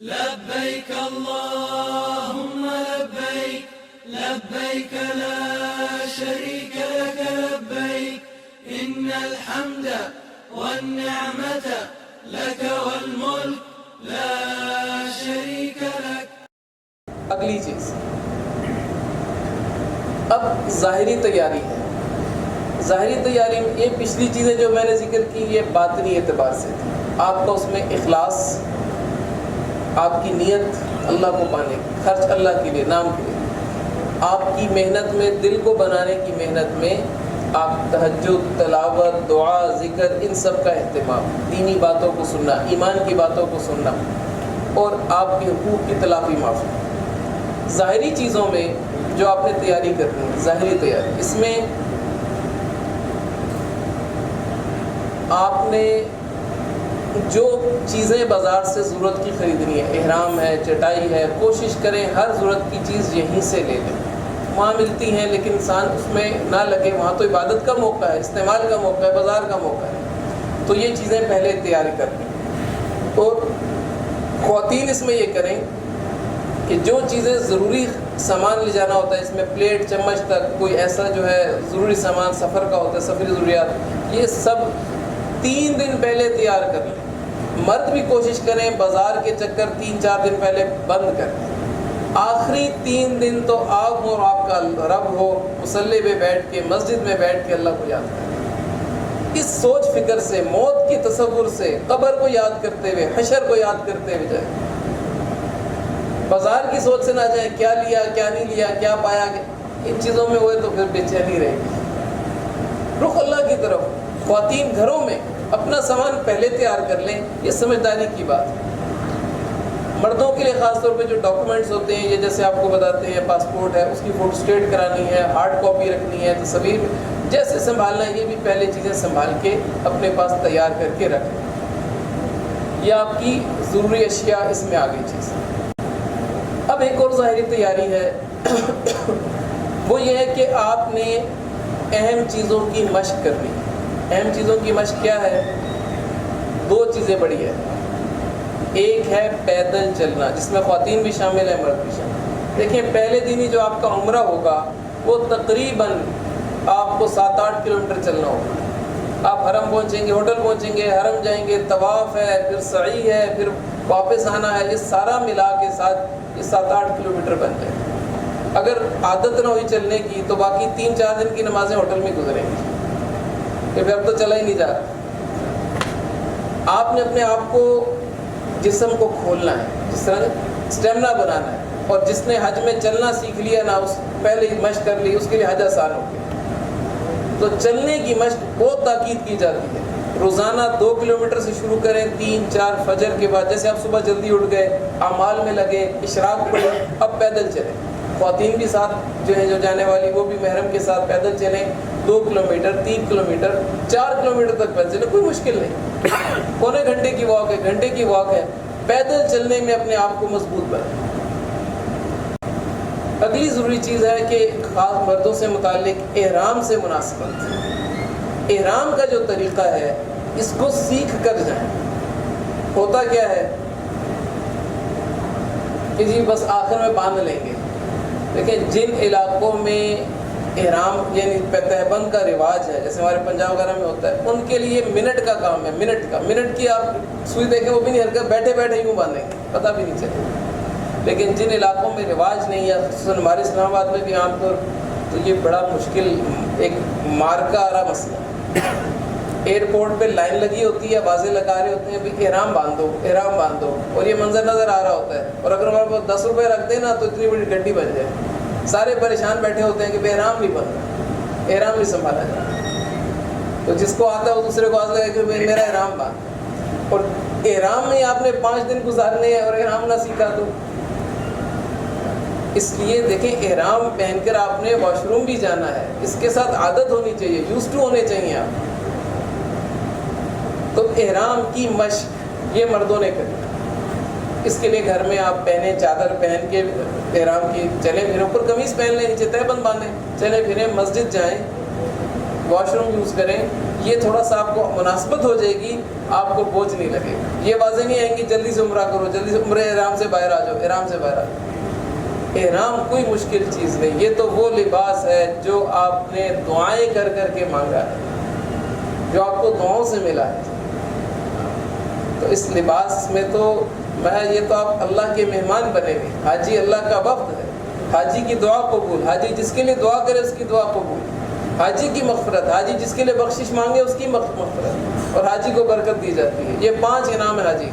لبيك اللهم لبيك لبيك لا شريك لك لبيك إن الحمد والنعمة لك والملك لا شريك لك. اگلی چیز اب ظاہری تیاری ہے. ظاہری تیاری میں یہ پچھلی چیزیں جو میں نے ذکر کی یہ باطنی اعتبار سے تھی. آپ کا اس میں اخلاص، آپ کی نیت اللہ کو پانے کی، خرچ اللہ کے لیے، نام کے لیے، آپ کی محنت میں، دل کو بنانے کی محنت میں آپ تہجد، تلاوت، دعا، ذکر، ان سب کا اہتمام، دینی باتوں کو سننا، ایمان کی باتوں کو سننا اور آپ کے حقوق کی تلافی معافی. ظاہری چیزوں میں جو آپ نے تیاری کرنی ہے، ظاہری تیاری، اس میں آپ نے جو چیزیں بازار سے ضرورت کی خریدنی ہے، احرام ہے، چٹائی ہے، کوشش کریں ہر ضرورت کی چیز یہیں سے لے لیں. وہاں ملتی ہیں لیکن انسان اس میں نہ لگے، وہاں تو عبادت کا موقع ہے، استعمال کا موقع ہے، بازار کا موقع ہے. تو یہ چیزیں پہلے تیار کر لیں. اور خواتین اس میں یہ کریں کہ جو چیزیں ضروری سامان لے جانا ہوتا ہے، اس میں پلیٹ چمچ تک کوئی ایسا جو ہے ضروری سامان سفر کا ہوتا ہے، سفری ضروریات، یہ سب 3 دن پہلے تیار کر لیں. مرد بھی کوشش کریں بازار کے چکر 3-4 دن پہلے بند کر دیں. آخری 3 دن تو آپ ہو اور آپ کا رب ہو، مصلی پہ بیٹھ کے، مسجد میں بیٹھ کے اللہ کو یاد کریں. اس سوچ فکر سے، موت کی تصور سے، قبر کو یاد کرتے ہوئے، حشر کو یاد کرتے ہوئے جائیں. بازار کی سوچ سے نہ جائیں کیا لیا، کیا نہیں لیا، کیا پایا. ان چیزوں میں ہوئے تو پھر بے چینی رہے گی. رخ اللہ کی طرف. خواتین گھروں میں اپنا سامان پہلے تیار کر لیں، یہ سمجھداری کی بات ہے. مردوں کے لیے خاص طور پہ جو ڈاکومنٹس ہوتے ہیں، یہ جیسے آپ کو بتاتے ہیں پاسپورٹ ہے، اس کی فوٹو اسٹیٹ کرانی ہے، ہارڈ کاپی رکھنی ہے، تصویر جیسے سنبھالنا ہے، یہ بھی پہلے چیزیں سنبھال کے اپنے پاس تیار کر کے رکھیں. یہ آپ کی ضروری اشیاء اس میں آ گئی چیز. اب ایک اور ظاہری تیاری ہے وہ یہ ہے کہ آپ نے اہم چیزوں کی مشق کرنی ہے. اہم چیزوں کی مشق کیا ہے؟ 2 چیزیں بڑی ہیں. ایک ہے پیدل چلنا، جس میں خواتین بھی شامل ہیں، مرد بھی شامل. دیکھیں پہلے دن ہی جو آپ کا عمرہ ہوگا وہ تقریباً آپ کو 7-8 کلومیٹر چلنا ہوگا. آپ حرم پہنچیں گے، ہوٹل پہنچیں گے، حرم جائیں گے، طواف ہے، پھر سعی ہے، پھر واپس آنا ہے. یہ سارا ملا کے ساتھ یہ 7-8 کلومیٹر بن جائے. اگر عادت نہ ہوئی چلنے کی تو باقی 3-4 دن کی نمازیں ہوٹل میں گزریں گی کہ پھر اب تو چلا ہی نہیں جا رہا. آپ نے اپنے آپ کو، جسم کو کھولنا ہے، جس طرح اسٹیمنا بنانا ہے. اور جس نے حج میں چلنا سیکھ لیا نا، اس پہلے ہی مشق کر لی، اس کے لیے حج آسان ہو گیا. تو چلنے کی مشق بہت تاکید کی جاتی ہے. روزانہ 2 کلومیٹر سے شروع کریں، 3-4 فجر کے بعد. جیسے آپ صبح جلدی اٹھ گئے، اعمال میں لگے، اشراق پڑے، اب پیدل چلیں. خواتین بھی ساتھ جو ہیں، جو جانے والی، وہ بھی محرم کے ساتھ پیدل چلیں. 2 کلومیٹر، 3 کلومیٹر، 4 کلومیٹر تک پیدل چلیں، کوئی مشکل نہیں. پونے گھنٹے کی واک ہے، گھنٹے کی واک ہے. پیدل چلنے میں اپنے آپ کو مضبوط بنائیں. اگلی ضروری چیز ہے کہ خاص مردوں سے متعلق احرام سے مناسبت. احرام کا جو طریقہ ہے اس کو سیکھ کر جائیں. ہوتا کیا ہے کہ جی بس آخر میں باندھ لیں گے. دیکھیں جن علاقوں میں احرام یعنی تہبند کا رواج ہے، جیسے ہمارے پنجاب وغیرہ میں ہوتا ہے، ان کے لیے منٹ کا کام ہے. منٹ کی آپ سوئی دیکھیں وہ بھی نہیں حرکت، بیٹھے بیٹھے یوں باندھیں گے، پتہ بھی نہیں چلے. لیکن جن علاقوں میں رواج نہیں ہے، خصوصاً ہمارے اسلام آباد میں بھی عام طور، تو یہ بڑا مشکل ایک مارکا آ رہا مسئلہ. ایئرپورٹ پہ لائن لگی ہوتی ہے، واضح لگا رہے ہوتے ہیں بھی احرام باندھو، احرام باندھو، اور یہ منظر نظر آ رہا ہوتا ہے. اور اگر ہمارے پاس 10 روپے رکھ دیں نا تو اتنی بڑی گڈی بن جائے. سارے پریشان بیٹھے ہوتے ہیں کہ احرام نہیں بن رہا، احرام نہیں سنبھالا جا رہا. تو جس کو آتا ہے وہ دوسرے کو آتا ہے کہ میرا احرام باندھ. اور احرام میں آپ نے 5 دن گزارنے ہیں اور احرام نہ سیکھا تو اس لیے دیکھیں احرام پہن کر آپ نے واش روم بھی جانا ہے، اس کے ساتھ عادت ہونی چاہیے، یوز ٹو ہونے چاہیے آپ. تو احرام کی مشق یہ مردوں نے کری. اس کے لیے گھر میں آپ پہنیں، چادر پہن کے احرام کی چلیں پھریں، اوپر قمیص پہن لیں، نیچے تہبند باندھیں، چلیں پھریں، مسجد جائیں، واش روم یوز کریں. یہ تھوڑا سا آپ کو مناسبت ہو جائے گی. آپ کو بوجھ نہیں لگے گا. یہ واضح نہیں آئیں گی جلدی سے عمرہ کرو، جلدی سے عمرہ احرام سے باہر آ جاؤ، احرام سے باہر آ جاؤ. احرام کوئی مشکل چیز نہیں، یہ تو وہ لباس ہے جو آپ نے دعائیں کر کر کے مانگا ہے، جو آپ کو دعاؤں سے ملا ہے. تو اس لباس میں تو یہ تو آپ اللہ کے مہمان بنیں گے. حاجی اللہ کا وفد ہے، حاجی کی دعا قبول، حاجی جس کے لیے دعا کرے اس کی دعا قبول، حاجی کی مغفرت، حاجی جس کے لیے بخشش مانگے اس کی مغفرت، اور حاجی کو برکت دی جاتی ہے. یہ 5 انعام ہے حاجی.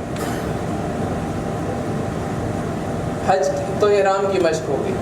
حج کی تو احرام کی مشق ہوگی.